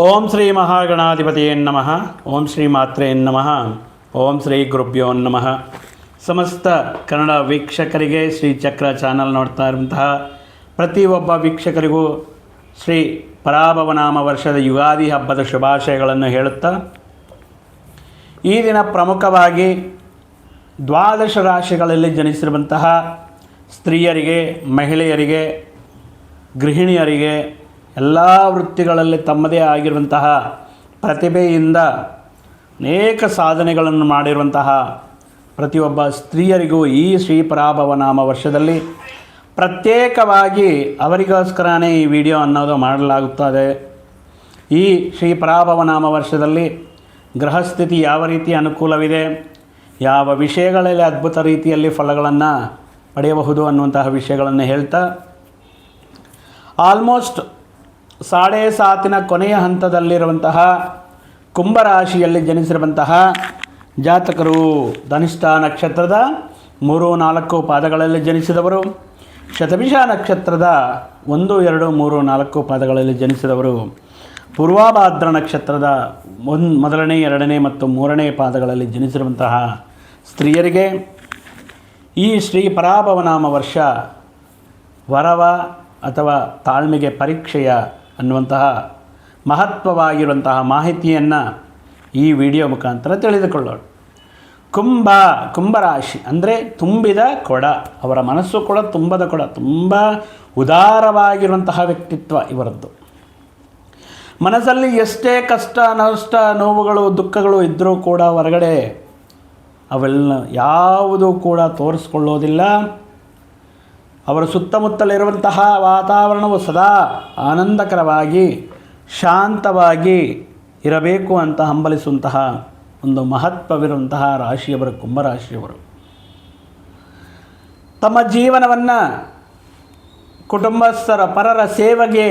ಓಂ ಶ್ರೀ ಮಹಾಗಣಾಧಿಪತಿಯೇ ನಮಃ. ಓಂ ಶ್ರೀ ಮಾತ್ರೇ ನಮಃ. ಓಂ ಶ್ರೀ ಗುರುಭ್ಯೋ ನಮಃ. ಸಮಸ್ತ ಕನ್ನಡ ವೀಕ್ಷಕರಿಗೆ ಶ್ರೀ ಚಕ್ರ ಚಾನಲ್ ನೋಡ್ತಾ ಇರುವಂತಹ ಪ್ರತಿಯೊಬ್ಬ ವೀಕ್ಷಕರಿಗೂ ಶ್ರೀ ಪರಾಭವನಾಮ ವರ್ಷದ ಯುಗಾದಿ ಹಬ್ಬದ ಶುಭಾಶಯಗಳನ್ನು ಹೇಳುತ್ತಾ, ಈ ದಿನ ಪ್ರಮುಖವಾಗಿ ದ್ವಾದಶ ರಾಶಿಗಳಲ್ಲಿ ಜನಿಸಿರುವಂತಹ ಸ್ತ್ರೀಯರಿಗೆ, ಮಹಿಳೆಯರಿಗೆ, ಗೃಹಿಣಿಯರಿಗೆ, ಎಲ್ಲ ವೃತ್ತಿಗಳಲ್ಲಿ ತಮ್ಮದೇ ಆಗಿರುವಂತಹ ಪ್ರತಿಭೆಯಿಂದ ಅನೇಕ ಸಾಧನೆಗಳನ್ನು ಮಾಡಿರುವಂತಹ ಪ್ರತಿಯೊಬ್ಬ ಸ್ತ್ರೀಯರಿಗೂ ಈ ಶ್ರೀ ಪರಾಭವನಾಮ ವರ್ಷದಲ್ಲಿ ಪ್ರತ್ಯೇಕವಾಗಿ ಅವರಿಗೋಸ್ಕರನೇ ಈ ವಿಡಿಯೋ ಅನ್ನೋದು ಮಾಡಲಾಗುತ್ತದೆ. ಈ ಶ್ರೀ ಪರಾಭವನಾಮ ವರ್ಷದಲ್ಲಿ ಗ್ರಹಸ್ಥಿತಿ ಯಾವ ರೀತಿ ಅನುಕೂಲವಿದೆ, ಯಾವ ವಿಷಯಗಳಲ್ಲಿ ಅದ್ಭುತ ರೀತಿಯಲ್ಲಿ ಫಲಗಳನ್ನು ಪಡೆಯಬಹುದು ಅನ್ನುವಂತಹ ವಿಷಯಗಳನ್ನು ಹೇಳ್ತಾ, ಆಲ್ಮೋಸ್ಟ್ 7.5 ಕೊನೆಯ ಹಂತದಲ್ಲಿರುವಂತಹ ಕುಂಭರಾಶಿಯಲ್ಲಿ ಜನಿಸಿರುವಂತಹ ಜಾತಕರು, ಧನಿಷ್ಠ ನಕ್ಷತ್ರದ 3-4 ಪಾದಗಳಲ್ಲಿ ಜನಿಸಿದವರು, ಶತಭಿಷ ನಕ್ಷತ್ರದ 1, 2, 3, 4 ಪಾದಗಳಲ್ಲಿ ಜನಿಸಿದವರು, ಪೂರ್ವಭಾದ್ರ ನಕ್ಷತ್ರದ 1ನೇ, 2ನೇ ಮತ್ತು 3ನೇ ಪಾದಗಳಲ್ಲಿ ಜನಿಸಿರುವಂತಹ ಸ್ತ್ರೀಯರಿಗೆ ಈ ಶ್ರೀ ಪರಾಭವನಾಮ ವರ್ಷ ವರವ ಅಥವಾ ತಾಳ್ಮೆಗೆ ಪರೀಕ್ಷೆಯ ಅನ್ನುವಂತಹ ಮಹತ್ವವಾಗಿರುವಂತಹ ಮಾಹಿತಿಯನ್ನು ಈ ವಿಡಿಯೋ ಮುಖಾಂತರ ತಿಳಿದುಕೊಳ್ಳೋಣ. ಕುಂಭರಾಶಿ ಅಂದರೆ ತುಂಬಿದ ಕೊಡ. ಅವರ ಮನಸ್ಸು ಕೂಡ ತುಂಬದ ಕೊಡ, ತುಂಬ ಉದಾರವಾಗಿರುವಂತಹ ವ್ಯಕ್ತಿತ್ವ ಇವರದ್ದು. ಮನಸ್ಸಲ್ಲಿ ಎಷ್ಟೇ ಕಷ್ಟ, ನಷ್ಟ, ನೋವುಗಳು, ದುಃಖಗಳು ಇದ್ದರೂ ಕೂಡ ಹೊರಗಡೆ ಅವೆಲ್ಲ ಯಾವುದೂ ಕೂಡ ತೋರಿಸ್ಕೊಳ್ಳೋದಿಲ್ಲ. ಅವರ ಸುತ್ತಮುತ್ತಲಿರುವಂತಹ ವಾತಾವರಣವು ಸದಾ ಆನಂದಕರವಾಗಿ, ಶಾಂತವಾಗಿ ಇರಬೇಕು ಅಂತ ಹಂಬಲಿಸುವಂತಹ ಒಂದು ಮಹತ್ವವಿರುವಂತಹ ರಾಶಿಯವರು ಕುಂಭರಾಶಿಯವರು. ತಮ್ಮ ಜೀವನವನ್ನು ಕುಟುಂಬಸ್ಥರ, ಪರರ ಸೇವೆಗೆ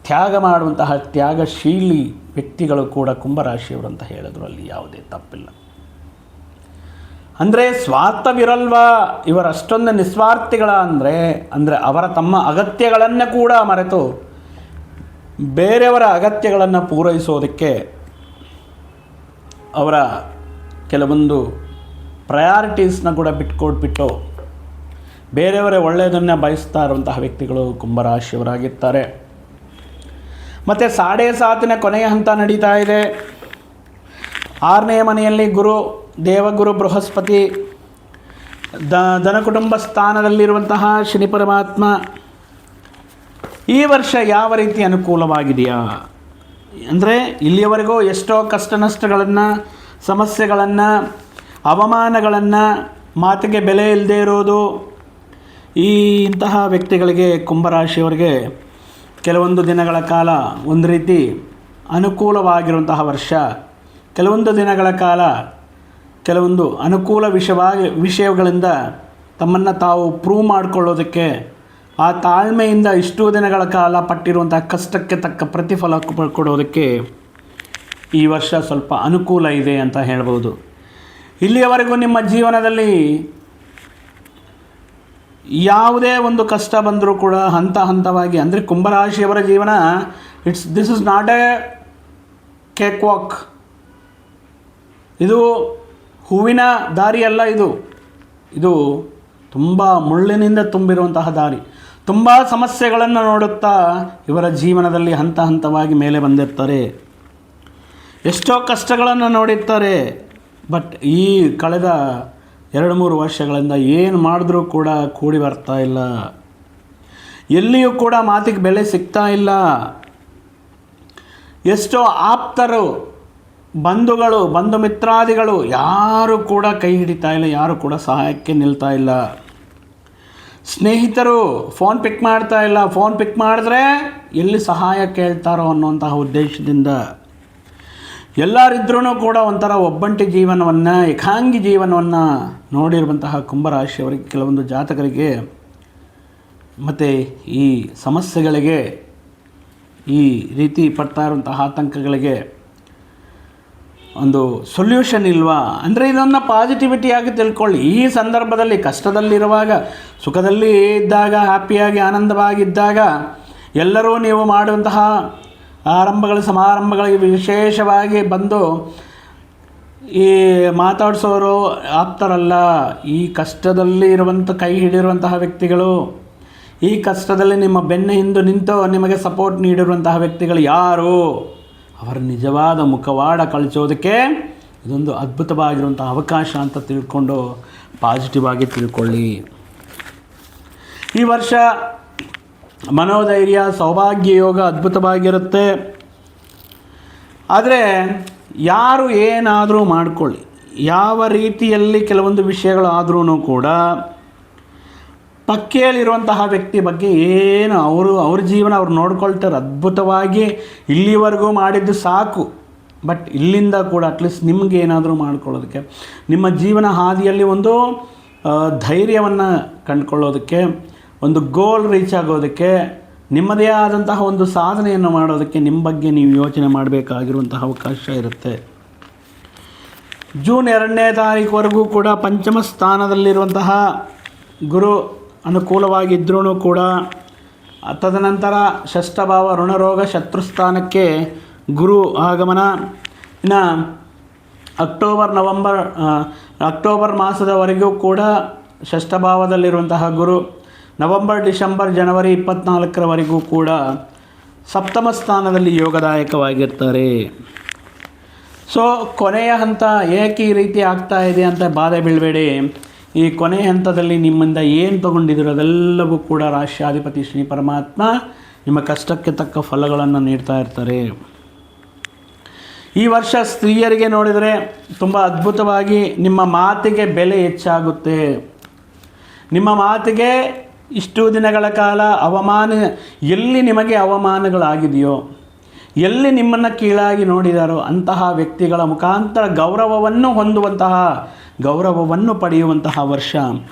ತ್ಯಾಗ ಮಾಡುವಂತಹ ತ್ಯಾಗಶೀಲಿ ವ್ಯಕ್ತಿಗಳು ಕೂಡ ಕುಂಭರಾಶಿಯವರು ಅಂತ ಹೇಳಿದ್ರು ಅಲ್ಲಿ ಯಾವುದೇ ತಪ್ಪಿಲ್ಲ. ಅಂದರೆ ಸ್ವಾರ್ಥವಿರಲ್ವಾ ಇವರಷ್ಟೊಂದು ನಿಸ್ವಾರ್ಥಿಗಳ ಅಂದರೆ ಅವರ ತಮ್ಮ ಅಗತ್ಯಗಳನ್ನು ಕೂಡ ಮರೆತು ಬೇರೆಯವರ ಅಗತ್ಯಗಳನ್ನು ಪೂರೈಸೋದಕ್ಕೆ ಅವರ ಕೆಲವೊಂದು ಪ್ರಯಾರಿಟೀಸ್ನ ಕೂಡ ಬಿಟ್ಕೊಟ್ಬಿಟ್ಟು ಬೇರೆಯವರೇ ಒಳ್ಳೆಯದನ್ನು ಬಯಸ್ತಾ ಇರುವಂತಹ ವ್ಯಕ್ತಿಗಳು ಕುಂಭರಾಶಿಯವರಾಗಿರ್ತಾರೆ. ಮತ್ತು 7.5 ಕೊನೆಯ ಹಂತ ನಡೀತಾ ಇದೆ. 6ನೇ ಮನೆಯಲ್ಲಿ ದೇವಗುರು ಬೃಹಸ್ಪತಿ, ಧನಕುಟುಂಬ ಸ್ಥಾನದಲ್ಲಿರುವಂತಹ ಶನಿ ಪರಮಾತ್ಮ. ಈ ವರ್ಷ ಯಾವ ರೀತಿ ಅನುಕೂಲವಾಗಿದೆಯಾ ಅಂದರೆ, ಇಲ್ಲಿಯವರೆಗೂ ಎಷ್ಟೋ ಕಷ್ಟ ನಷ್ಟಗಳನ್ನು, ಸಮಸ್ಯೆಗಳನ್ನು, ಅವಮಾನಗಳನ್ನು, ಮಾತಿಗೆ ಬೆಲೆ ಇಲ್ಲದೆ ಇರೋದು, ಇಂತಹ ವ್ಯಕ್ತಿಗಳಿಗೆ, ಕುಂಭರಾಶಿಯವರಿಗೆ ಕೆಲವೊಂದು ದಿನಗಳ ಕಾಲ ಒಂದು ರೀತಿ ಅನುಕೂಲವಾಗಿರುವಂತಹ ವರ್ಷ. ಕೆಲವೊಂದು ದಿನಗಳ ಕಾಲ ಕೆಲವೊಂದು ಅನುಕೂಲ ವಿಷಯಗಳಿಂದ ತಮ್ಮನ್ನು ತಾವು ಪ್ರೂವ್ ಮಾಡಿಕೊಳ್ಳೋದಕ್ಕೆ, ಆ ತಾಳ್ಮೆಯಿಂದ ಇಷ್ಟೂ ದಿನಗಳ ಕಾಲ ಪಟ್ಟಿರುವಂಥ ಕಷ್ಟಕ್ಕೆ ತಕ್ಕ ಪ್ರತಿಫಲ ಕೊಡೋದಕ್ಕೆ ಈ ವರ್ಷ ಸ್ವಲ್ಪ ಅನುಕೂಲ ಇದೆ ಅಂತ ಹೇಳ್ಬೋದು. ಇಲ್ಲಿಯವರೆಗೂ ನಿಮ್ಮ ಜೀವನದಲ್ಲಿ ಯಾವುದೇ ಒಂದು ಕಷ್ಟ ಬಂದರೂ ಕೂಡ ಹಂತ ಹಂತವಾಗಿ, ಅಂದರೆ ಕುಂಭರಾಶಿಯವರ ಜೀವನ this is not A cake walk. ಇದು ಹೂವಿನ ದಾರಿ ಅಲ್ಲ, ಇದು ತುಂಬ ಮುಳ್ಳಿನಿಂದ ತುಂಬಿರುವಂತಹ ದಾರಿ. ತುಂಬ ಸಮಸ್ಯೆಗಳನ್ನು ನೋಡುತ್ತಾ ಇವರ ಜೀವನದಲ್ಲಿ ಹಂತ ಹಂತವಾಗಿ ಮೇಲೆ ಬಂದಿರ್ತಾರೆ. ಎಷ್ಟೋ ಕಷ್ಟಗಳನ್ನು ನೋಡಿರ್ತಾರೆ. ಬಟ್ ಈ ಕಳೆದ 2-3 ವರ್ಷಗಳಿಂದ ಏನು ಮಾಡಿದ್ರೂ ಕೂಡ ಕೂಡಿ ಬರ್ತಾ ಇಲ್ಲ. ಎಲ್ಲಿಯೂ ಕೂಡ ಮಾತಿಗೆ ಬೆಲೆ ಸಿಗ್ತಾ ಇಲ್ಲ. ಎಷ್ಟೋ ಆಪ್ತರು, ಬಂಧುಗಳು, ಬಂಧು ಮಿತ್ರಾದಿಗಳು ಯಾರು ಕೂಡ ಕೈ ಹಿಡಿತಾ ಇಲ್ಲ, ಯಾರು ಕೂಡ ಸಹಾಯಕ್ಕೆ ನಿಲ್ತಾ ಇಲ್ಲ. ಸ್ನೇಹಿತರು ಫೋನ್ ಪಿಕ್ ಮಾಡ್ತಾ ಇಲ್ಲ. ಫೋನ್ ಪಿಕ್ ಮಾಡಿದ್ರೆ ಎಲ್ಲಿ ಸಹಾಯ ಕೇಳ್ತಾರೋ ಅನ್ನುವಂತಹ ಉದ್ದೇಶದಿಂದ ಎಲ್ಲರಿದ್ರೂ ಕೂಡ ಒಂಥರ ಒಬ್ಬಂಟಿ ಜೀವನವನ್ನು, ಏಕಾಂಗಿ ಜೀವನವನ್ನು ನೋಡಿರುವಂತಹ ಕುಂಭರಾಶಿಯವರಿಗೆ, ಕೆಲವೊಂದು ಜಾತಕರಿಗೆ ಮತ್ತು ಈ ಸಮಸ್ಯೆಗಳಿಗೆ, ಈ ರೀತಿ ಪಡ್ತಾ ಇರುವಂತಹ ಆತಂಕಗಳಿಗೆ ಒಂದು ಸೊಲ್ಯೂಷನ್ ಇಲ್ವಾ ಅಂದರೆ ಇದನ್ನು ಪಾಸಿಟಿವಿಟಿಯಾಗಿ ತಿಳ್ಕೊಳ್ಳಿ. ಈ ಸಂದರ್ಭದಲ್ಲಿ ಕಷ್ಟದಲ್ಲಿರುವಾಗ, ಸುಖದಲ್ಲಿ ಇದ್ದಾಗ, ಹ್ಯಾಪಿಯಾಗಿ ಆನಂದವಾಗಿದ್ದಾಗ ಎಲ್ಲರೂ ನೀವು ಮಾಡುವಂತಹ ಸಮಾರಂಭಗಳಿಗೆ ವಿಶೇಷವಾಗಿ ಬಂದು ಈ ಮಾತಾಡಿಸೋರು ಆಪ್ತರಲ್ಲ. ಈ ಕಷ್ಟದಲ್ಲಿ ಕೈ ಹಿಡಿರುವಂತಹ ವ್ಯಕ್ತಿಗಳು, ಈ ಕಷ್ಟದಲ್ಲಿ ನಿಮ್ಮ ಬೆನ್ನ ಹಿಂದೆ ನಿಂತು ನಿಮಗೆ ಸಪೋರ್ಟ್ ನೀಡಿರುವಂತಹ ವ್ಯಕ್ತಿಗಳು ಯಾರು, ಅವರ ನಿಜವಾದ ಮುಖವಾಡ ಕಳಿಸೋದಕ್ಕೆ ಇದೊಂದು ಅದ್ಭುತವಾಗಿರುವಂಥ ಅವಕಾಶ ಅಂತ ತಿಳ್ಕೊಂಡು ಪಾಸಿಟಿವ್ ಆಗಿ ತಿಳ್ಕೊಳ್ಳಿ. ಈ ವರ್ಷ ಮನೋಧೈರ್ಯ, ಸೌಭಾಗ್ಯ ಯೋಗ ಅದ್ಭುತವಾಗಿರುತ್ತೆ. ಆದರೆ ಯಾರು ಏನಾದರೂ ಮಾಡಿಕೊಳ್ಳಿ, ಯಾವ ರೀತಿಯಲ್ಲಿ ಕೆಲವೊಂದು ವಿಷಯಗಳಾದ್ರೂ ಕೂಡ ಪಕ್ಕೆಯಲ್ಲಿರುವಂತಹ ವ್ಯಕ್ತಿ ಬಗ್ಗೆ ಏನು ಅವ್ರ ಜೀವನ ಅವ್ರು ನೋಡ್ಕೊಳ್ತಾರೆ ಅದ್ಭುತವಾಗಿ. ಇಲ್ಲಿವರೆಗೂ ಮಾಡಿದ್ದು ಸಾಕು, ಬಟ್ ಇಲ್ಲಿಂದ ಕೂಡ ಅಟ್ಲೀಸ್ಟ್ ನಿಮಗೆ ಏನಾದರೂ ಮಾಡ್ಕೊಳ್ಳೋದಕ್ಕೆ, ನಿಮ್ಮ ಜೀವನ ಹಾದಿಯಲ್ಲಿ ಒಂದು ಧೈರ್ಯವನ್ನು ಕಂಡುಕೊಳ್ಳೋದಕ್ಕೆ, ಒಂದು ಗೋಲ್ ರೀಚ್ ಆಗೋದಕ್ಕೆ, ನಿಮ್ಮದೇ ಆದಂತಹ ಒಂದು ಸಾಧನೆಯನ್ನು ಮಾಡೋದಕ್ಕೆ ನಿಮ್ಮ ಬಗ್ಗೆ ನೀವು ಯೋಚನೆ ಮಾಡಬೇಕಾಗಿರುವಂತಹ ಅವಕಾಶ ಇರುತ್ತೆ. ಜೂನ್ 2ನೇ ತಾರೀಕುವರೆಗೂ ಕೂಡ ಪಂಚಮ ಸ್ಥಾನದಲ್ಲಿರುವಂತಹ ಗುರು ಅನುಕೂಲವಾಗಿದ್ದರೂ ಕೂಡ ತದನಂತರ ಷಷ್ಠಭಾವ ಋಣರೋಗ ಶತ್ರುಸ್ಥಾನಕ್ಕೆ ಗುರು ಆಗಮನ. ಇನ್ನು ಅಕ್ಟೋಬರ್ ಮಾಸದವರೆಗೂ ಕೂಡ ಷಷ್ಠಭಾವದಲ್ಲಿರುವಂತಹ ಗುರು, ನವಂಬರ್, ಡಿಸೆಂಬರ್, ಜನವರಿ 24ರವರೆಗೂ ಕೂಡ ಸಪ್ತಮ ಸ್ಥಾನದಲ್ಲಿ ಯೋಗದಾಯಕವಾಗಿರ್ತಾರೆ. ಸೊ ಕೊನೆಯ ಹಂತ ಏಕೆ ಈ ರೀತಿ ಆಗ್ತಾ ಇದೆ ಅಂತ ಬಾಧೆ ಬೀಳಬೇಡಿ. ಈ ಕೊನೆಯ ಹಂತದಲ್ಲಿ ನಿಮ್ಮಿಂದ ಏನು ತೊಗೊಂಡಿದ್ದೀರೋ ಅದೆಲ್ಲವೂ ಕೂಡ ರಾಶ್ಯಾಧಿಪತಿ ಶ್ರೀ ಪರಮಾತ್ಮ ನಿಮ್ಮ ಕಷ್ಟಕ್ಕೆ ತಕ್ಕ ಫಲಗಳನ್ನು ನೀಡ್ತಾ ಇರ್ತಾರೆ. ಈ ವರ್ಷ ಸ್ತ್ರೀಯರಿಗೆ ನೋಡಿದರೆ ತುಂಬ ಅದ್ಭುತವಾಗಿ ನಿಮ್ಮ ಮಾತಿಗೆ ಬೆಲೆ ಹೆಚ್ಚಾಗುತ್ತೆ. ನಿಮ್ಮ ಮಾತಿಗೆ ಇಷ್ಟು ದಿನಗಳ ಕಾಲ ಎಲ್ಲಿ ನಿಮಗೆ ಅವಮಾನಗಳಾಗಿದೆಯೋ, ಎಲ್ಲಿ ನಿಮ್ಮನ್ನು ಕೀಳಾಗಿ ನೋಡಿದಾರೋ ಅಂತಹ ವ್ಯಕ್ತಿಗಳ ಮುಖಾಂತರ ಗೌರವವನ್ನು ಪಡೆಯುವಂತಹ ವರ್ಷ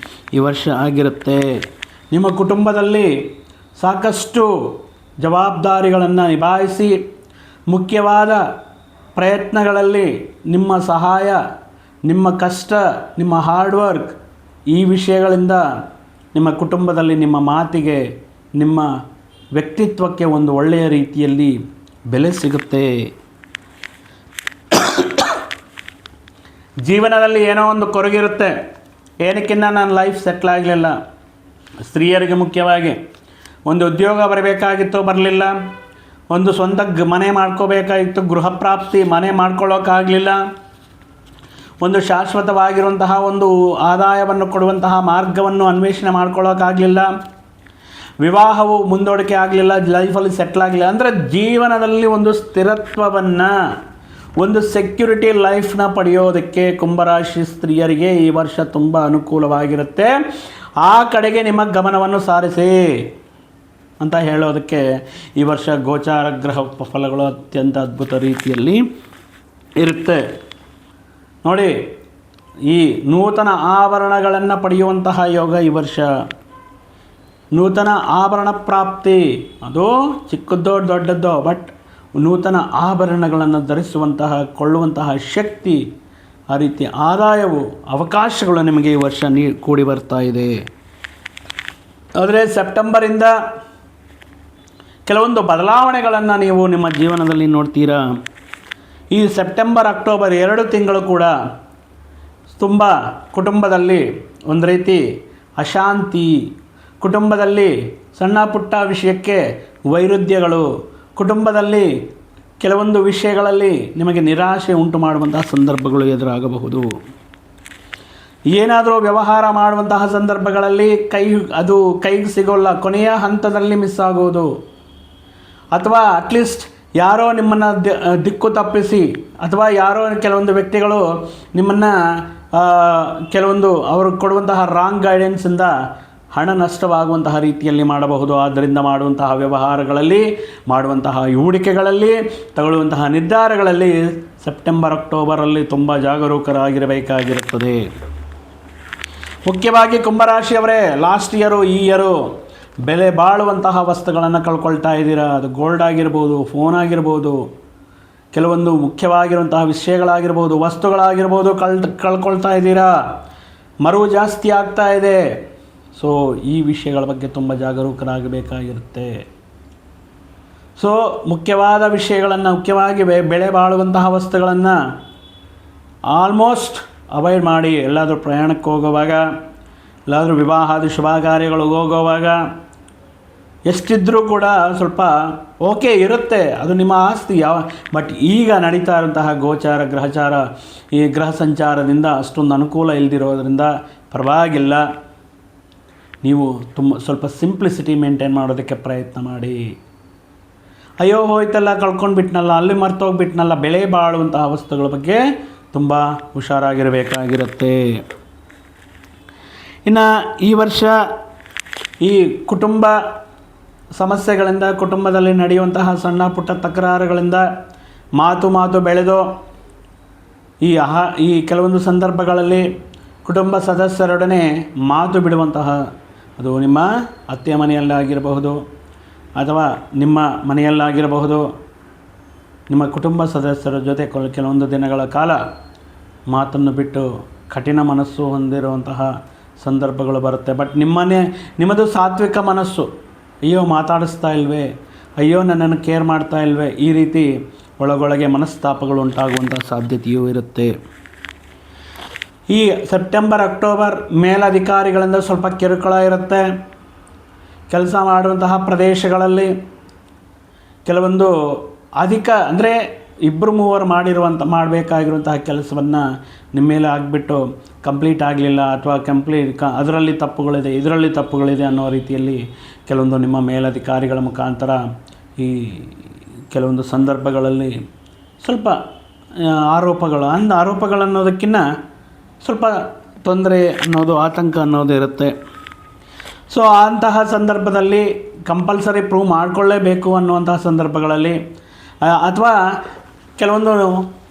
ಈ ವರ್ಷ ಆಗಿರುತ್ತೆ. ನಿಮ್ಮ ಕುಟುಂಬದಲ್ಲಿ ಸಾಕಷ್ಟು ಜವಾಬ್ದಾರಿಗಳನ್ನು ನಿಭಾಯಿಸಿ ಮುಖ್ಯವಾದ ಪ್ರಯತ್ನಗಳಲ್ಲಿ ನಿಮ್ಮ ಸಹಾಯ, ನಿಮ್ಮ ಕಷ್ಟ, ನಿಮ್ಮ ಹಾರ್ಡ್ ವರ್ಕ್ ಈ ವಿಷಯಗಳಿಂದ ನಿಮ್ಮ ಕುಟುಂಬದಲ್ಲಿ ನಿಮ್ಮ ಮಾತಿಗೆ, ನಿಮ್ಮ ವ್ಯಕ್ತಿತ್ವಕ್ಕೆ ಒಂದು ಒಳ್ಳೆಯ ರೀತಿಯಲ್ಲಿ ಬೆಲೆ ಸಿಗುತ್ತೆ. ಜೀವನದಲ್ಲಿ ಏನೋ ಒಂದು ಕೊರಗಿರುತ್ತೆ, ಏನಕ್ಕಿಂತ ನನ್ನ ಲೈಫ್ ಸೆಟ್ಲ್ ಆಗಲಿಲ್ಲ. ಸ್ತ್ರೀಯರಿಗೆ ಮುಖ್ಯವಾಗಿ ಒಂದು ಉದ್ಯೋಗ ಬರಬೇಕಾಗಿತ್ತು, ಬರಲಿಲ್ಲ. ಒಂದು ಸ್ವಂತ ಮನೆ ಮಾಡ್ಕೋಬೇಕಾಗಿತ್ತು, ಗೃಹ ಪ್ರಾಪ್ತಿ, ಮನೆ ಮಾಡ್ಕೊಳ್ಳೋಕ್ಕಾಗಲಿಲ್ಲ. ಒಂದು ಶಾಶ್ವತವಾಗಿರುವಂತಹ ಒಂದು ಆದಾಯವನ್ನು ಕೊಡುವಂತಹ ಮಾರ್ಗವನ್ನು ಅನ್ವೇಷಣೆ ಮಾಡ್ಕೊಳ್ಳೋಕ್ಕಾಗಲಿಲ್ಲ. ವಿವಾಹವು ಮುಂದೂಡಿಕೆ ಆಗಲಿಲ್ಲ, ಲೈಫಲ್ಲಿ ಸೆಟ್ಲ್ ಆಗಲಿಲ್ಲ. ಅಂದರೆ ಜೀವನದಲ್ಲಿ ಒಂದು ಸ್ಥಿರತ್ವವನ್ನು, ಒಂದು ಸೆಕ್ಯೂರಿಟಿ ಲೈಫ್ನ ಪಡೆಯೋದಕ್ಕೆ ಕುಂಭರಾಶಿ ಸ್ತ್ರೀಯರಿಗೆ ಈ ವರ್ಷ ತುಂಬ ಅನುಕೂಲವಾಗಿರುತ್ತೆ. ಆ ಕಡೆಗೆ ನಿಮ್ಮ ಗಮನವನ್ನು ಸಾರಿಸಿ ಅಂತ ಹೇಳೋದಕ್ಕೆ ಈ ವರ್ಷ ಗೋಚಾರ ಗ್ರಹ ಫಲಗಳು ಅತ್ಯಂತ ಅದ್ಭುತ ರೀತಿಯಲ್ಲಿ ಇರುತ್ತೆ. ನೋಡಿ, ಈ ನೂತನ ಆಭರಣಗಳನ್ನು ಪಡೆಯುವಂತಹ ಯೋಗ ಈ ವರ್ಷ. ನೂತನ ಆಭರಣ ಪ್ರಾಪ್ತಿ, ಅದು ಚಿಕ್ಕದ್ದೋ ದೊಡ್ಡದ್ದೋ, ಬಟ್ ನೂತನ ಆಭರಣಗಳನ್ನು ಕೊಳ್ಳುವಂತಹ ಶಕ್ತಿ, ಆ ರೀತಿ ಆದಾಯವು, ಅವಕಾಶಗಳು ನಿಮಗೆ ಈ ವರ್ಷ ಕೂಡಿ ಬರ್ತಾ ಇದೆ. ಆದರೆ ಸೆಪ್ಟೆಂಬರಿಂದ ಕೆಲವೊಂದು ಬದಲಾವಣೆಗಳನ್ನು ನೀವು ನಿಮ್ಮ ಜೀವನದಲ್ಲಿ ನೋಡ್ತೀರಾ. ಈ ಸೆಪ್ಟೆಂಬರ್, ಅಕ್ಟೋಬರ್ 2 ತಿಂಗಳು ಕೂಡ ತುಂಬ ಕುಟುಂಬದಲ್ಲಿ ಒಂದು ರೀತಿ ಅಶಾಂತಿ, ಕುಟುಂಬದಲ್ಲಿ ಸಣ್ಣ ಪುಟ್ಟ ವಿಷಯಕ್ಕೆ ವೈರುಧ್ಯಗಳು, ಕುಟುಂಬದಲ್ಲಿ ಕೆಲವೊಂದು ವಿಷಯಗಳಲ್ಲಿ ನಿಮಗೆ ನಿರಾಶೆ ಉಂಟು ಮಾಡುವಂತಹ ಸಂದರ್ಭಗಳು ಎದುರಾಗಬಹುದು. ಏನಾದರೂ ವ್ಯವಹಾರ ಮಾಡುವಂತಹ ಸಂದರ್ಭಗಳಲ್ಲಿ ಕೈಗೆ ಸಿಗೋಲ್ಲ, ಕೊನೆಯ ಹಂತದಲ್ಲಿ ಮಿಸ್ ಆಗೋದು, ಅಥವಾ ಅಟ್ಲೀಸ್ಟ್ ಯಾರೋ ನಿಮ್ಮನ್ನು ದಿಕ್ಕು ತಪ್ಪಿಸಿ, ಅಥವಾ ಯಾರೋ ಕೆಲವೊಂದು ವ್ಯಕ್ತಿಗಳು ನಿಮ್ಮನ್ನು ಕೆಲವೊಂದು ಅವರು ಕೊಡುವಂತಹ ರಾಂಗ್ ಗೈಡೆನ್ಸಿಂದ ಹಣ ನಷ್ಟವಾಗುವಂತಹ ರೀತಿಯಲ್ಲಿ ಮಾಡಬಹುದು. ಆದ್ದರಿಂದ ಮಾಡುವಂತಹ ವ್ಯವಹಾರಗಳಲ್ಲಿ, ಮಾಡುವಂತಹ ಹೂಡಿಕೆಗಳಲ್ಲಿ, ತಗೊಳ್ಳುವಂತಹ ನಿರ್ಧಾರಗಳಲ್ಲಿ ಸೆಪ್ಟೆಂಬರ್, ಅಕ್ಟೋಬರಲ್ಲಿ ತುಂಬ ಜಾಗರೂಕರಾಗಿರಬೇಕಾಗಿರುತ್ತದೆ. ಮುಖ್ಯವಾಗಿ ಕುಂಭರಾಶಿಯವರೇ, ಲಾಸ್ಟ್ ಈ ಇಯರು ಬೆಲೆ ಬಾಳುವಂತಹ ವಸ್ತುಗಳನ್ನು ಕಳ್ಕೊಳ್ತಾ ಇದ್ದೀರಾ. ಅದು ಗೋಲ್ಡ್ ಆಗಿರ್ಬೋದು, ಫೋನ್ ಆಗಿರ್ಬೋದು, ಕೆಲವೊಂದು ಮುಖ್ಯವಾಗಿರುವಂತಹ ವಿಷಯಗಳಾಗಿರ್ಬೋದು, ವಸ್ತುಗಳಾಗಿರ್ಬೋದು, ಕಳ್ಕೊಳ್ತಾ ಇದ್ದೀರಾ. ಮರು ಜಾಸ್ತಿ ಆಗ್ತಾ ಇದೆ. ಸೊ ಈ ವಿಷಯಗಳ ಬಗ್ಗೆ ತುಂಬ ಜಾಗರೂಕರಾಗಬೇಕಾಗಿರುತ್ತೆ. ಸೊ ಮುಖ್ಯವಾದ ವಿಷಯಗಳನ್ನು, ಮುಖ್ಯವಾಗಿ ಬೆಳೆ ಬಾಳುವಂತಹ ವಸ್ತುಗಳನ್ನು ಆಲ್ಮೋಸ್ಟ್ ಅವಾಯ್ಡ್ ಮಾಡಿ. ಎಲ್ಲಾದರೂ ಪ್ರಯಾಣಕ್ಕೆ ಹೋಗುವಾಗ, ಎಲ್ಲಾದರೂ ವಿವಾಹಾದಿ ಶುಭ ಕಾರ್ಯಗಳಿಗೆ ಹೋಗುವಾಗ ಎಷ್ಟಿದ್ರೂ ಕೂಡ ಸ್ವಲ್ಪ ಓಕೆ ಇರುತ್ತೆ, ಅದು ನಿಮ್ಮ ಆಸ್ತಿ. ಬಟ್ ಈಗ ನಡೀತಾ ಇರುವಂತಹ ಗೋಚಾರ ಗ್ರಹಚಾರ, ಈ ಗ್ರಹ ಸಂಚಾರದಿಂದ ಅಷ್ಟೊಂದು ಅನುಕೂಲ ಇಲ್ಲದಿರೋದ್ರಿಂದ ಪರವಾಗಿಲ್ಲ, ನೀವು ಸ್ವಲ್ಪ ಸಿಂಪ್ಲಿಸಿಟಿ ಮೇಂಟೈನ್ ಮಾಡೋದಕ್ಕೆ ಪ್ರಯತ್ನ ಮಾಡಿ. ಅಯ್ಯೋ ಹೋಯ್ತಲ್ಲ, ಕಳ್ಕೊಂಡ್ಬಿಟ್ನಲ್ಲ, ಅಲ್ಲಿ ಮರ್ತೋಗ್ಬಿಟ್ನಲ್ಲ, ಬೆಳೆ ಬಾಳುವಂತಹ ವಸ್ತುಗಳ ಬಗ್ಗೆ ತುಂಬ ಹುಷಾರಾಗಿರಬೇಕಾಗಿರುತ್ತೆ. ಇನ್ನು ಈ ವರ್ಷ ಈ ಕುಟುಂಬ ಸಮಸ್ಯೆಗಳಿಂದ, ಕುಟುಂಬದಲ್ಲಿ ನಡೆಯುವಂತಹ ಸಣ್ಣ ಪುಟ್ಟ ತಕರಾರುಗಳಿಂದ ಮಾತು ಬೆಳೆದು ಈ ಕೆಲವೊಂದು ಸಂದರ್ಭಗಳಲ್ಲಿ ಕುಟುಂಬ ಸದಸ್ಯರೊಡನೆ ಮಾತು ಬಿಡುವಂತಹ, ಅದು ನಿಮ್ಮ ಅತ್ತೆ ಮನೆಯಲ್ಲಾಗಿರಬಹುದು ಅಥವಾ ನಿಮ್ಮ ಮನೆಯಲ್ಲಾಗಿರಬಹುದು, ನಿಮ್ಮ ಕುಟುಂಬ ಸದಸ್ಯರ ಜೊತೆ ಕೆಲವೊಂದು ದಿನಗಳ ಕಾಲ ಮಾತನ್ನು ಬಿಟ್ಟು ಕಠಿಣ ಮನಸ್ಸು ಹೊಂದಿರುವಂತಹ ಸಂದರ್ಭಗಳು ಬರುತ್ತೆ. ಬಟ್ ನಿಮ್ಮದು ಸಾತ್ವಿಕ ಮನಸ್ಸು, ಅಯ್ಯೋ ಮಾತಾಡಿಸ್ತಾ ಇಲ್ವೇ, ಅಯ್ಯೋ ನನ್ನನ್ನು ಕೇರ್ ಮಾಡ್ತಾ ಇಲ್ವೇ, ಈ ರೀತಿ ಒಳಗೊಳಗೆ ಮನಸ್ತಾಪಗಳು ಉಂಟಾಗುವಂಥ ಸಾಧ್ಯತೆಯೂ ಇರುತ್ತೆ. ಈ ಸೆಪ್ಟೆಂಬರ್ ಅಕ್ಟೋಬರ್ ಮೇಲಧಿಕಾರಿಗಳಿಂದ ಸ್ವಲ್ಪ ಕಿರುಕುಳ ಇರುತ್ತೆ. ಕೆಲಸ ಮಾಡುವಂತಹ ಪ್ರದೇಶಗಳಲ್ಲಿ ಕೆಲವೊಂದು ಅಂದರೆ ಇಬ್ಬರು ಮೂವರು ಮಾಡಬೇಕಾಗಿರುವಂತಹ ಕೆಲಸವನ್ನು ನಿಮ್ಮ ಮೇಲೆ ಆಗಿಬಿಟ್ಟು ಕಂಪ್ಲೀಟ್ ಆಗಲಿಲ್ಲ, ಅಥವಾ ಅದರಲ್ಲಿ ತಪ್ಪುಗಳಿದೆ, ಇದರಲ್ಲಿ ತಪ್ಪುಗಳಿದೆ ಅನ್ನೋ ರೀತಿಯಲ್ಲಿ ಕೆಲವೊಂದು ನಿಮ್ಮ ಮೇಲಧಿಕಾರಿಗಳ ಮುಖಾಂತರ ಈ ಕೆಲವೊಂದು ಸಂದರ್ಭಗಳಲ್ಲಿ ಸ್ವಲ್ಪ ಆರೋಪಗಳನ್ನೋದಕ್ಕಿಂತ ಸ್ವಲ್ಪ ತೊಂದರೆ ಅನ್ನೋದು, ಆತಂಕ ಅನ್ನೋದು ಇರುತ್ತೆ. ಸೊ ಅಂತಹ ಸಂದರ್ಭದಲ್ಲಿ ಕಂಪಲ್ಸರಿ ಪ್ರೂವ್ ಮಾಡಿಕೊಳ್ಳೇಬೇಕು ಅನ್ನುವಂತಹ ಸಂದರ್ಭಗಳಲ್ಲಿ, ಅಥವಾ ಕೆಲವೊಂದು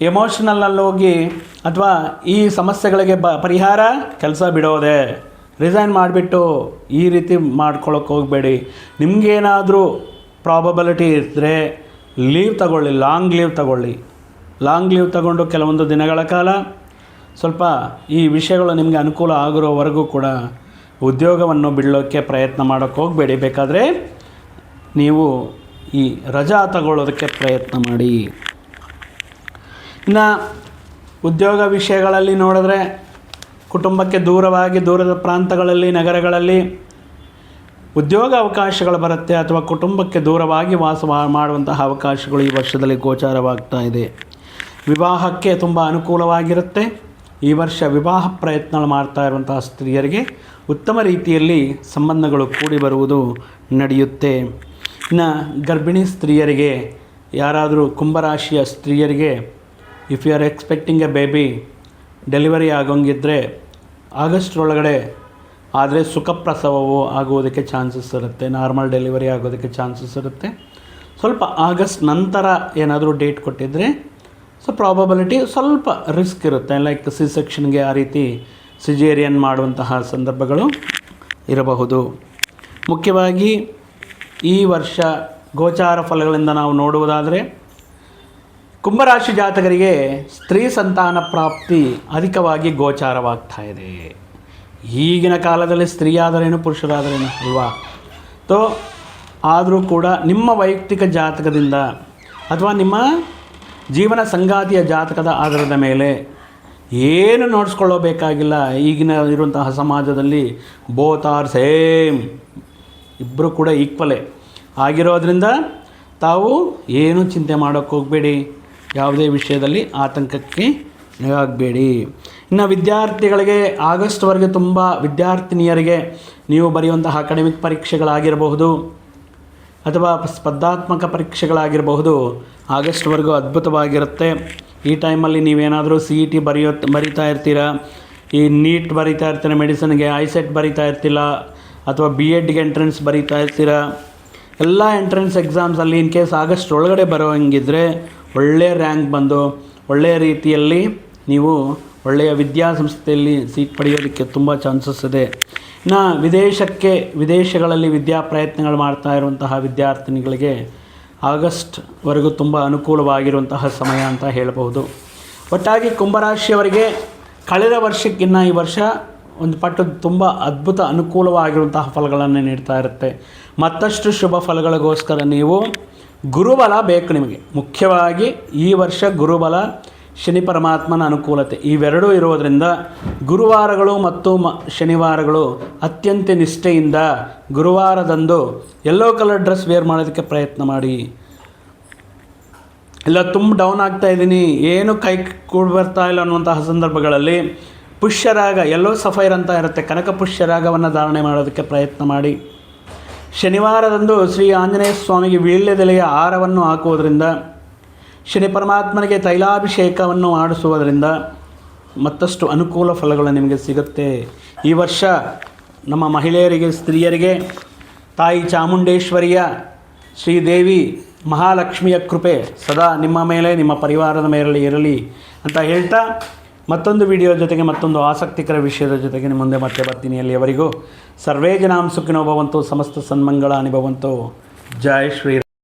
ಎಮೋಷ್ನಲಲ್ಲಿ ಹೋಗಿ, ಅಥವಾ ಈ ಸಮಸ್ಯೆಗಳಿಗೆ ಪರಿಹಾರ ಕೆಲಸ ಬಿಡೋದೆ, ರಿಸೈನ್ ಮಾಡಿಬಿಟ್ಟು ಈ ರೀತಿ ಮಾಡ್ಕೊಳ್ಳೋಕೆ ಹೋಗಬೇಡಿ. ನಿಮಗೇನಾದರೂ ಪ್ರಾಬಬಿಲಿಟಿ ಇದ್ದರೆ ಲೀವ್ ತಗೊಳ್ಳಿ, ಲಾಂಗ್ ಲೀವ್ ತಗೊಂಡು ಕೆಲವೊಂದು ದಿನಗಳ ಕಾಲ ಸ್ವಲ್ಪ ಈ ವಿಷಯಗಳು ನಿಮಗೆ ಅನುಕೂಲ ಆಗಿರೋವರೆಗೂ ಕೂಡ ಉದ್ಯೋಗವನ್ನು ಬಿಡೋಕ್ಕೆ ಪ್ರಯತ್ನ ಮಾಡೋಕ್ಕೆ ಹೋಗಬೇಡಿ. ಬೇಕಾದರೆ ನೀವು ಈ ರಜಾ ತಗೊಳ್ಳೋದಕ್ಕೆ ಪ್ರಯತ್ನ ಮಾಡಿ. ಇನ್ನು ಉದ್ಯೋಗ ವಿಷಯಗಳಲ್ಲಿ ನೋಡಿದ್ರೆ, ಕುಟುಂಬಕ್ಕೆ ದೂರದ ಪ್ರಾಂತಗಳಲ್ಲಿ, ನಗರಗಳಲ್ಲಿ ಉದ್ಯೋಗ ಅವಕಾಶಗಳು ಬರುತ್ತೆ, ಅಥವಾ ಕುಟುಂಬಕ್ಕೆ ದೂರವಾಗಿ ವಾಸ ಮಾಡುವಂತಹ ಅವಕಾಶಗಳು ಈ ವರ್ಷದಲ್ಲಿ ಗೋಚಾರವಾಗ್ತಾ ಇದೆ. ವಿವಾಹಕ್ಕೆ ತುಂಬ ಅನುಕೂಲವಾಗಿರುತ್ತೆ. ಈ ವರ್ಷ ವಿವಾಹ ಪ್ರಯತ್ನ ಮಾಡ್ತಾ ಇರುವಂತಹ ಸ್ತ್ರೀಯರಿಗೆ ಉತ್ತಮ ರೀತಿಯಲ್ಲಿ ಸಂಬಂಧಗಳು ಕೂಡಿ ಬರುವುದು ನಡೆಯುತ್ತೆ. ಇನ್ನು ಗರ್ಭಿಣಿ ಸ್ತ್ರೀಯರಿಗೆ, ಯಾರಾದರೂ ಕುಂಭರಾಶಿಯ ಸ್ತ್ರೀಯರಿಗೆ, if you are expecting a baby, delivery ಆಗೋಂಗಿದ್ರೆ ಆಗಸ್ಟ್ ಒಳಗಡೆ ಆದರೆ ಸುಖಪ್ರಸವವು ಆಗುವುದಕ್ಕೆ ಚಾನ್ಸಸ್ ಇರುತ್ತೆ, ನಾರ್ಮಲ್ ಡೆಲಿವರಿ ಆಗೋದಕ್ಕೆ ಚಾನ್ಸಸ್ ಇರುತ್ತೆ. ಸ್ವಲ್ಪ ಆಗಸ್ಟ್ ನಂತರ ಏನಾದರೂ ಡೇಟ್ ಕೊಟ್ಟಿದ್ದರೆ ಸೊ ಪ್ರಾಬಬಿಲಿಟಿ ಸ್ವಲ್ಪ ರಿಸ್ಕ್ ಇರುತ್ತೆ, ಲೈಕ್ ಸಿ ಸೆಕ್ಷನ್ಗೆ ಆ ರೀತಿ ಸಿಜೇರಿಯನ್ ಮಾಡುವಂತಹ ಸಂದರ್ಭಗಳು ಇರಬಹುದು. ಮುಖ್ಯವಾಗಿ ಈ ವರ್ಷ ಗೋಚಾರ ಫಲಗಳಿಂದ ನಾವು ನೋಡುವುದಾದರೆ, ಕುಂಭರಾಶಿ ಜಾತಕರಿಗೆ ಸ್ತ್ರೀ ಸಂತಾನ ಪ್ರಾಪ್ತಿ ಅಧಿಕವಾಗಿ ಗೋಚಾರವಾಗ್ತಾ ಇದೆ. ಈಗಿನ ಕಾಲದಲ್ಲಿ ಸ್ತ್ರೀಯಾದರೇನು ಪುರುಷರಾದರೇನು ಅಲ್ವಾ? ಆದರೂ ಕೂಡ ನಿಮ್ಮ ವೈಯಕ್ತಿಕ ಜಾತಕದಿಂದ ಅಥವಾ ನಿಮ್ಮ ಜೀವನ ಸಂಗಾತಿಯ ಜಾತಕದ ಆಧಾರದ ಮೇಲೆ ಏನು ನೋಡಿಸ್ಕೊಳ್ಳೋಬೇಕಾಗಿಲ್ಲ. ಈಗಿನ ಇರುವಂತಹ ಸಮಾಜದಲ್ಲಿ ಬೋತ್ ಆರ್ ಸೇಮ್, ಇಬ್ಬರು ಕೂಡ ಈಕ್ವಲೇ ಆಗಿರೋದ್ರಿಂದ ತಾವು ಏನು ಚಿಂತೆ ಮಾಡೋಕ್ಕೆ ಹೋಗಬೇಡಿ, ಯಾವುದೇ ವಿಷಯದಲ್ಲಿ ಆತಂಕಕ್ಕೆ ಆಗಬೇಡಿ. ಇನ್ನು ವಿದ್ಯಾರ್ಥಿಗಳಿಗೆ ಆಗಸ್ಟ್ವರೆಗೆ ತುಂಬ ವಿದ್ಯಾರ್ಥಿನಿಯರಿಗೆ ನೀವು ಬರೆಯುವಂತಹ ಅಕಾಡೆಮಿಕ್ ಪರೀಕ್ಷೆಗಳಾಗಿರಬಹುದು ಅಥವಾ ಸ್ಪರ್ಧಾತ್ಮಕ ಪರೀಕ್ಷೆಗಳಾಗಿರಬಹುದು, ಆಗಸ್ಟ್ವರೆಗೂ ಅದ್ಭುತವಾಗಿರುತ್ತೆ. ಈ ಟೈಮಲ್ಲಿ ನೀವೇನಾದರೂ CET ಬರಿತಾ ಇರ್ತೀರ, ಈ ನೀಟ್ ಬರಿತಾ ಇರ್ತೀರ, ಮೆಡಿಸನ್ಗೆ ಐಸೆಟ್ ಬರಿತಾ ಇರ್ತಿಲ್ಲ, ಅಥವಾ BEdಗೆ ಎಂಟ್ರೆನ್ಸ್ ಬರಿತಾ ಇರ್ತೀರ, ಎಲ್ಲ ಎಂಟ್ರೆನ್ಸ್ ಎಕ್ಸಾಮ್ಸಲ್ಲಿ ಇನ್ ಕೇಸ್ ಆಗಸ್ಟ್ ಒಳಗಡೆ ಬರೋ ಹಂಗಿದ್ರೆ ಒಳ್ಳೆಯ ರ್ಯಾಂಕ್ ಬಂದು ಒಳ್ಳೆಯ ರೀತಿಯಲ್ಲಿ ನೀವು ಒಳ್ಳೆಯ ವಿದ್ಯಾಸಂಸ್ಥೆಯಲ್ಲಿ ಸೀಟ್ ಪಡೆಯೋದಕ್ಕೆ ತುಂಬ ಚಾನ್ಸಸ್ ಇದೆ. ಇನ್ನು ವಿದೇಶಗಳಲ್ಲಿ ವಿದ್ಯಾ ಪ್ರಯತ್ನಗಳು ಮಾಡ್ತಾ ಇರುವಂತಹ ವಿದ್ಯಾರ್ಥಿನಿಗಳಿಗೆ ಆಗಸ್ಟ್ವರೆಗೂ ತುಂಬ ಅನುಕೂಲವಾಗಿರುವಂತಹ ಸಮಯ ಅಂತ ಹೇಳಬಹುದು. ಒಟ್ಟಾಗಿ ಕುಂಭರಾಶಿಯವರಿಗೆ ಕಳೆದ ವರ್ಷಕ್ಕಿಂತ ಈ ವರ್ಷ ಒಂದು ಪಟ್ಟು ತುಂಬ ಅದ್ಭುತ ಅನುಕೂಲವಾಗಿರುವಂತಹ ಫಲಗಳನ್ನು ನೀಡ್ತಾ ಇರುತ್ತೆ. ಮತ್ತಷ್ಟು ಶುಭ ಫಲಗಳಿಗೋಸ್ಕರ ನೀವು ಗುರುಬಲ ಬೇಕು ನಿಮಗೆ. ಮುಖ್ಯವಾಗಿ ಈ ವರ್ಷ ಗುರುಬಲ, ಶನಿ ಪರಮಾತ್ಮನ ಅನುಕೂಲತೆ ಇವೆರಡೂ ಇರೋದರಿಂದ ಗುರುವಾರಗಳು ಮತ್ತು ಶನಿವಾರಗಳು ಅತ್ಯಂತ ನಿಷ್ಠೆಯಿಂದ ಗುರುವಾರದಂದು ಯೆಲ್ಲೋ ಕಲರ್ ಡ್ರೆಸ್ ವೇರ್ ಮಾಡೋದಕ್ಕೆ ಪ್ರಯತ್ನ ಮಾಡಿ. ಇಲ್ಲ ತುಂಬ ಡೌನ್ ಆಗ್ತಾ ಇದ್ದೀನಿ, ಏನು ಕೈ ಕೂಡಿ ಬರ್ತಾ ಇಲ್ಲ ಅನ್ನುವಂತಹ ಸಂದರ್ಭಗಳಲ್ಲಿ ಪುಷ್ಯರಾಗ, ಯೆಲ್ಲೋ ಸಫೈರ್ ಅಂತ ಇರುತ್ತೆ, ಕನಕ ಪುಷ್ಯರಾಗವನ್ನು ಧಾರಣೆ ಮಾಡೋದಕ್ಕೆ ಪ್ರಯತ್ನ ಮಾಡಿ. ಶನಿವಾರದಂದು ಶ್ರೀ ಆಂಜನೇಯ ಸ್ವಾಮಿಗೆ ವೀಳ್ಯದೆಲೆಯ ಹಾರವನ್ನು ಹಾಕುವುದರಿಂದ, ಶನಿ ಪರಮಾತ್ಮನಿಗೆ ತೈಲಾಭಿಷೇಕವನ್ನು ಮಾಡಿಸುವುದರಿಂದ ಮತ್ತಷ್ಟು ಅನುಕೂಲ ಫಲಗಳು ನಿಮಗೆ ಸಿಗುತ್ತೆ. ಈ ವರ್ಷ ನಮ್ಮ ಮಹಿಳೆಯರಿಗೆ, ಸ್ತ್ರೀಯರಿಗೆ ತಾಯಿ ಚಾಮುಂಡೇಶ್ವರಿಯ ಶ್ರೀದೇವಿ ಮಹಾಲಕ್ಷ್ಮಿಯ ಕೃಪೆ ಸದಾ ನಿಮ್ಮ ಮೇಲೆ, ನಿಮ್ಮ ಪರಿವಾರದ ಮೇಲೆ ಇರಲಿ ಅಂತ ಹೇಳ್ತಾ, ಮತ್ತೊಂದು ವಿಡಿಯೋ ಜೊತೆಗೆ ಮತ್ತೊಂದು ಆಸಕ್ತಿಕರ ವಿಷಯದ ಜೊತೆಗೆ ನಿಮ್ಮ ಮುಂದೆ ಮತ್ತೆ ಬರ್ತೀನಿ. ಅಲ್ಲಿಯವರೆಗೂ ಸರ್ವೇ ಜನಾಂ ಸುಖಿನೋ ಭವಂತು, ಸಮಸ್ತ ಸನ್ಮಂಗಳಾನಿ ಭವಂತು. ಜೈ ಶ್ರೀ